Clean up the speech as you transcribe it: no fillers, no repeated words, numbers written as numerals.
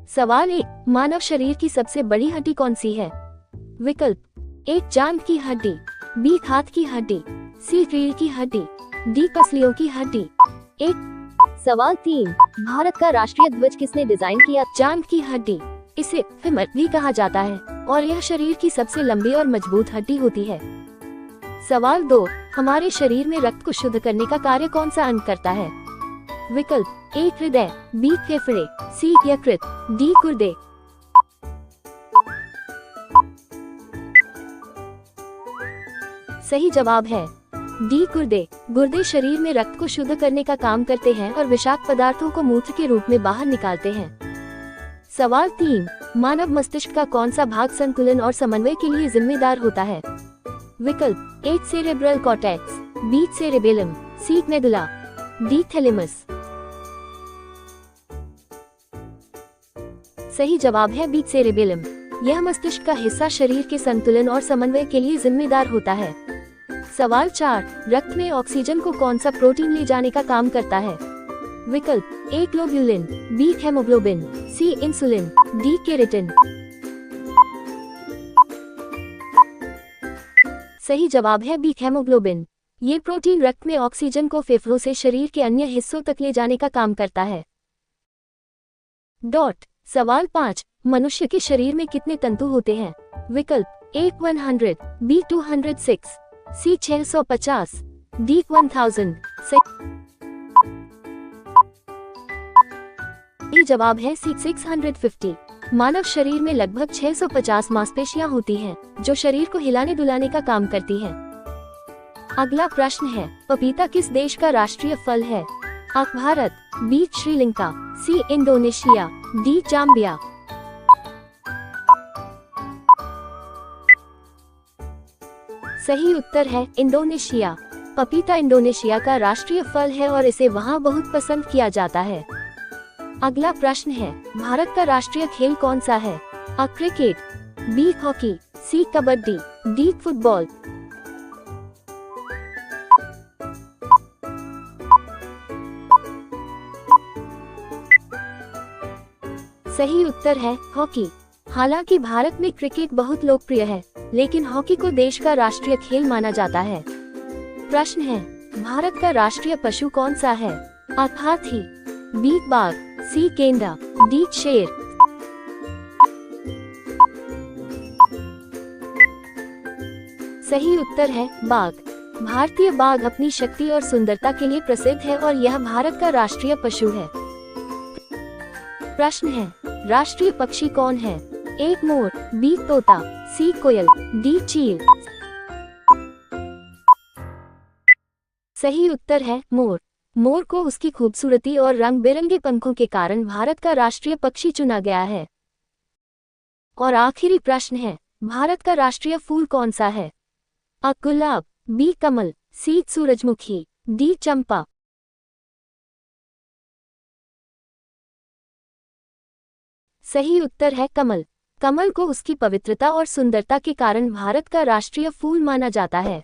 सवाल 1, मानव शरीर की सबसे बड़ी हड्डी कौन सी है? विकल्प ए जांघ की हड्डी, बी हाथ की हड्डी, सी रीढ़ की हड्डी, डी पसलियों की हड्डी। सवाल 3, भारत का राष्ट्रीय ध्वज किसने डिजाइन किया? जांघ की हड्डी, इसे फेमर भी कहा जाता है और यह शरीर की सबसे लंबी और मजबूत हड्डी होती है। सवाल 2, हमारे शरीर में रक्त को शुद्ध करने का कार्य कौन सा अंग करता है? विकल्प ए हृदय, बी फेफड़े, सी यकृत, डी गुर्दे। सही जवाब है डी गुर्दे। गुर्दे शरीर में रक्त को शुद्ध करने का काम करते हैं और विषाक्त पदार्थों को मूत्र के रूप में बाहर निकालते हैं। सवाल 3, मानव मस्तिष्क का कौन सा भाग संतुलन और समन्वय के लिए जिम्मेदार होता है? विकल्प ए सेरेब्रल कॉर्टेक्स, बी सेरेबेलम, सी मेडुला, डी थैलेमस। सही जवाब है बी सेरेबेलम। यह मस्तिष्क का हिस्सा शरीर के संतुलन और समन्वय के लिए जिम्मेदार होता है। सवाल 4, रक्त में ऑक्सीजन को कौन सा प्रोटीन ले जाने का काम करता है? विकल्प ए ग्लोब्यूलिन, बी हेमोग्लोबिन, सी इंसुलिन, डी केराटिन। सही जवाब है बी हेमोग्लोबिन। ये प्रोटीन रक्त में ऑक्सीजन को फेफड़ों से शरीर के अन्य हिस्सों तक ले जाने का काम करता है। सवाल 5, मनुष्य के शरीर में कितने तंतु होते हैं? विकल्प ए 100, बी 206, सी 650, डी 1000। सही जवाब है सी 650। मानव शरीर में लगभग 650 मांसपेशियां होती हैं, जो शरीर को हिलाने डुलाने का काम करती हैं। अगला प्रश्न है, पपीता किस देश का राष्ट्रीय फल है? A Bharat, B Sri Lanka, C Indonesia, D Zambia. सही उत्तर है इंडोनेशिया। पपीता इंडोनेशिया का राष्ट्रीय फल है और इसे वहां बहुत पसंद किया जाता है। अगला प्रश्न है, भारत का राष्ट्रीय खेल कौन सा है? आ क्रिकेट, बी हॉकी, सी कबड्डी, डी फुटबॉल। सही उत्तर है हॉकी। हालांकि भारत में क्रिकेट बहुत लोकप्रिय है, लेकिन हॉकी को देश का राष्ट्रीय खेल माना जाता है। प्रश्न है, भारत का राष्ट्रीय पशु कौन सा है? आ हाथी, बी बाघ, सी गेंडा, डी शेर। सही उत्तर है बाघ। भारतीय बाघ अपनी शक्ति और सुंदरता के लिए प्रसिद्ध है और यह भारत का राष्ट्रीय पशु है। प्रश्न है, राष्ट्रीय पक्षी कौन है? ए मोर, बी तोता, सी कोयल, डी चील। सही उत्तर है मोर। मोर को उसकी खूबसूरती और रंग बिरंगे पंखों के कारण भारत का राष्ट्रीय पक्षी चुना गया है। और आखिरी प्रश्न है, भारत का राष्ट्रीय फूल कौन सा है? आ गुलाब, बी कमल, सी सूरजमुखी, डी चंपा। सही उत्तर है कमल। कमल को उसकी पवित्रता और सुंदरता के कारण भारत का राष्ट्रीय फूल माना जाता है।